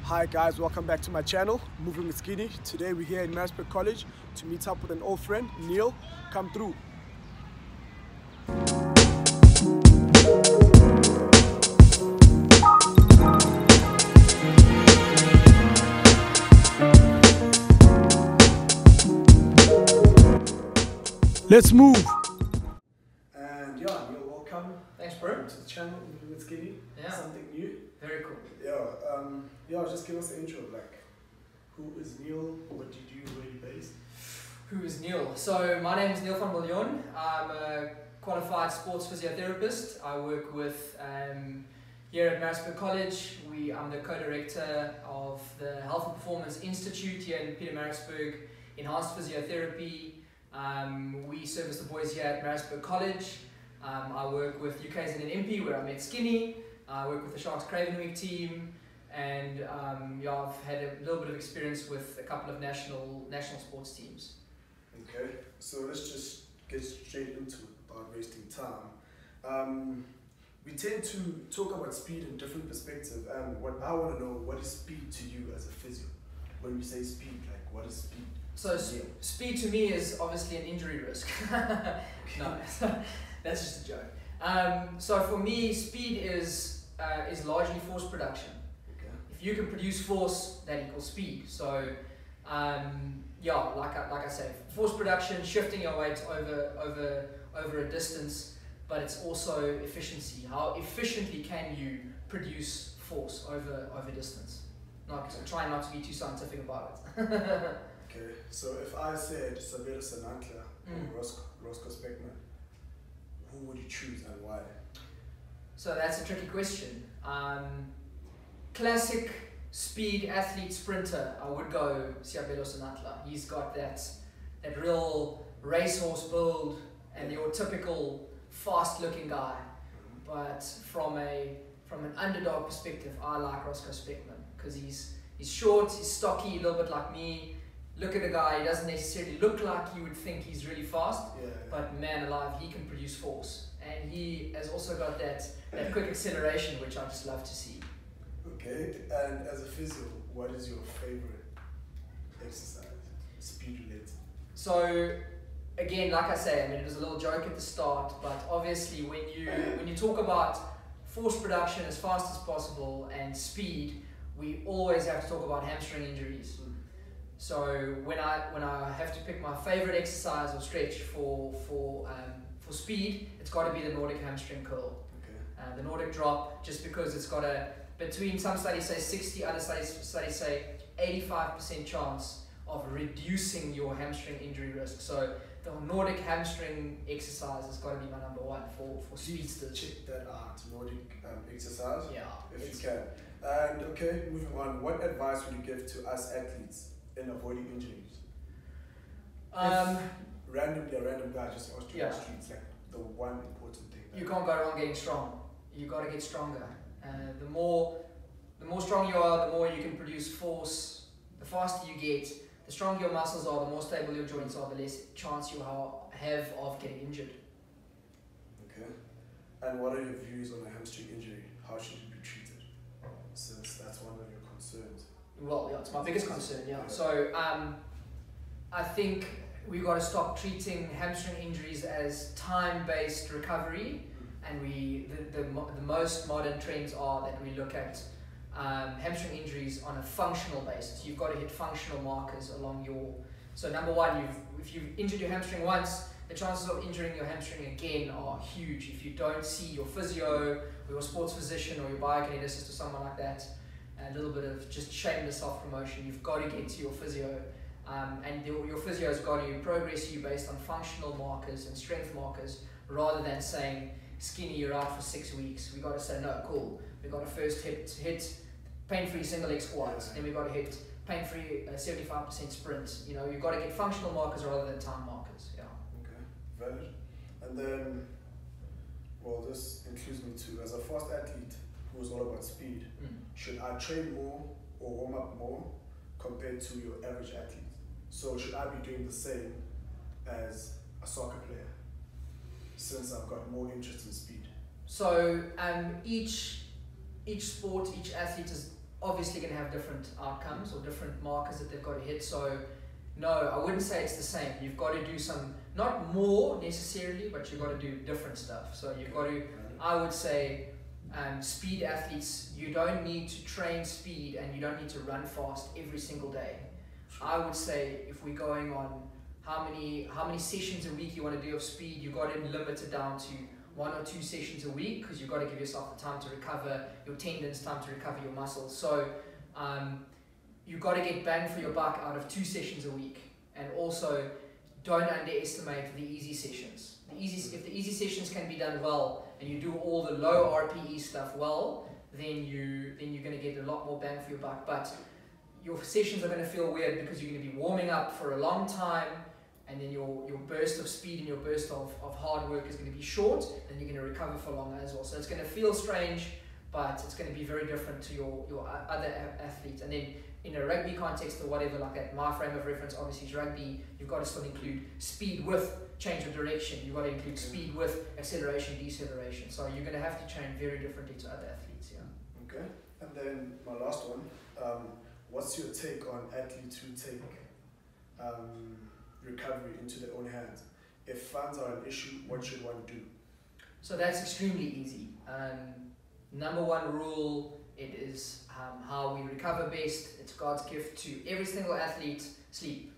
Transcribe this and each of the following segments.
Hi guys, welcome back to my channel, Moving with Skinny. Today we're here in Maritzburg College to meet up with an old friend, Neil. Come through. Let's move! And yeah, Neil, welcome. Thanks, bro. To the channel, Moving with Skinny. Yeah. Something new. Very cool. Yeah, just give us the intro, like, who is Neil, what do you do, where are you based? Who is Neil? So, my name is Neil van Biljon. I'm a qualified sports physiotherapist. I work with, here at Maritzburg College, I'm the co-director of the Health and Performance Institute here in Maritzburg, Enhanced Physiotherapy. We service the boys here at Maritzburg College. I work with UK's in an MP where I met Skinny. I work with the Sharks Craven Week team, and yeah, I've had a little bit of experience with a couple of national sports teams. Okay, so let's just get straight into it without wasting time. We tend to talk about speed in different perspectives, and what I want to know, what is speed to you as a physio? When we say speed, like, what is speed? So speed to me is obviously an injury risk. No, that's just a joke. So for me, speed is largely force production. Okay. If you can produce force, that equals speed. So yeah, like I say, force production, shifting your weight over a distance, but it's also efficiency. How efficiently can you produce force over distance? Try not to be too scientific about it. Okay, so if I said Sabelo Sanantla or Roscoe Speckman, who would you choose and why? So that's a tricky question. Classic speed athlete sprinter, I would go Sabelo Sanantla. He's got that real racehorse build and your typical fast-looking guy. But from an underdog perspective, I like Roscoe Speckman because he's short, he's stocky, a little bit like me. Look at the guy, he doesn't necessarily look like you would think he's really fast, but man alive, he can produce force. And he has also got that quick acceleration, which I just love to see. Okay, and as a physio, what is your favorite exercise, speed related? So, again, like I say, I mean, it was a little joke at the start, but obviously when you talk about force production as fast as possible and speed, we always have to talk about hamstring injuries. So when I have to pick my favorite exercise or stretch for speed, it's got to be the Nordic hamstring curl. Okay. The Nordic drop, just because it's got between some studies say 60, other studies say 85% chance of reducing your hamstring injury risk. So the Nordic hamstring exercise has got to be my number one for speedsters. Check that out, Nordic exercise. Yeah. If you can. And okay, moving on. What advice would you give to us athletes in avoiding injuries? Randomly, a random guy just asked you on the streets, like the one important thing. You can't go wrong getting strong. You got to get stronger. The more strong you are, the more you can produce force. The faster you get, the stronger your muscles are, the more stable your joints are, the less chance you have of getting injured. Okay. And what are your views on a hamstring injury? How should it be treated? Since that's one of your concerns. Well, yeah, it's my biggest concern. Yeah. So I think we've got to stop treating hamstring injuries as time-based recovery, and the most modern trends are that we look at hamstring injuries on a functional basis. You've got to hit functional markers along your. So number one, if you've injured your hamstring once, the chances of injuring your hamstring again are huge. If you don't see your physio or your sports physician or your biokineticist or someone like that, a little bit of just shameless self-promotion, you've got to get to your physio. And your physio has got to progress you based on functional markers and strength markers, rather than saying, Skinny, you're out for 6 weeks. We've got to say, no, cool. We've got to first hit pain-free single leg squats, then we've got to hit pain-free 75% sprint. You know, you've got to get functional markers rather than time markers. Yeah. Okay, valid. And then, well, this includes me too. As a fast athlete who's all about speed, should I train more or warm up more compared to your average athlete? So should I be doing the same as a soccer player, since I've got more interest in speed? So each sport, each athlete obviously going to have different outcomes or different markers that they've got to hit. So no, I wouldn't say it's the same. You've got to do some, not more necessarily, but you've got to do different stuff. So you've got to, I would say, speed athletes, you don't need to train speed and you don't need to run fast every single day. I would say if we're going on how many sessions a week you want to do of speed, you've got to limit it down to 1 or 2 sessions a week, because you've got to give yourself the time to recover your tendons, time to recover your muscles. So you've got to get bang for your buck out of 2 sessions a week. And also, don't underestimate the easy sessions. If the easy sessions can be done well, and you do all the low RPE stuff well, then you're going to get a lot more bang for your buck. But your sessions are going to feel weird because you're going to be warming up for a long time, and then your burst of speed and your burst of hard work is going to be short, and you're going to recover for longer as well. So it's going to feel strange, but it's going to be very different to your other athletes. And then in a rugby context or whatever like that, my frame of reference obviously is rugby. You've got to still include speed with change of direction. You've got to include speed with acceleration, deceleration. So you're going to have to train very differently to other athletes. Yeah. Okay. And then my last one. What's your take on athletes who take recovery into their own hands? If funds are an issue, what should one do? So that's extremely easy. Number one rule, it is how we recover best. It's God's gift to every single athlete, sleep.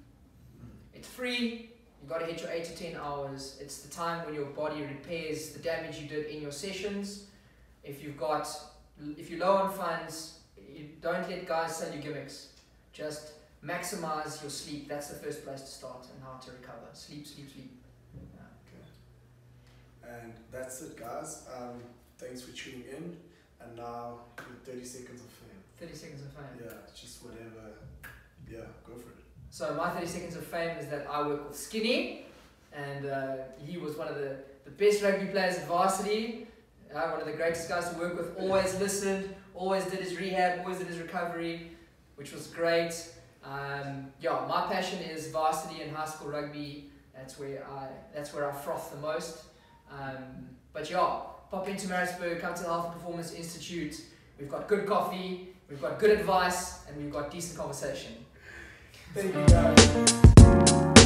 It's free. You've got to hit your 8 to 10 hours. It's the time when your body repairs the damage you did in your sessions. If you're low on funds, you don't let guys sell you gimmicks. Just maximize your sleep. That's the first place to start and how to recover. Sleep, sleep, sleep. Yeah. Okay. And that's it, guys. Thanks for tuning in. And now, 30 seconds of fame. 30 seconds of fame. Yeah, just whatever. Yeah, go for it. So my 30 seconds of fame is that I work with Skinny, and he was one of the best rugby players at varsity. One of the greatest guys to work with. Always listened, always did his rehab, always did his recovery, which was great. Yeah, my passion is varsity and high school rugby. That's where I froth the most. But yeah, pop into Maritzburg, come to the Health and Performance Institute. We've got good coffee, we've got good advice, and we've got decent conversation. Thank you, guys.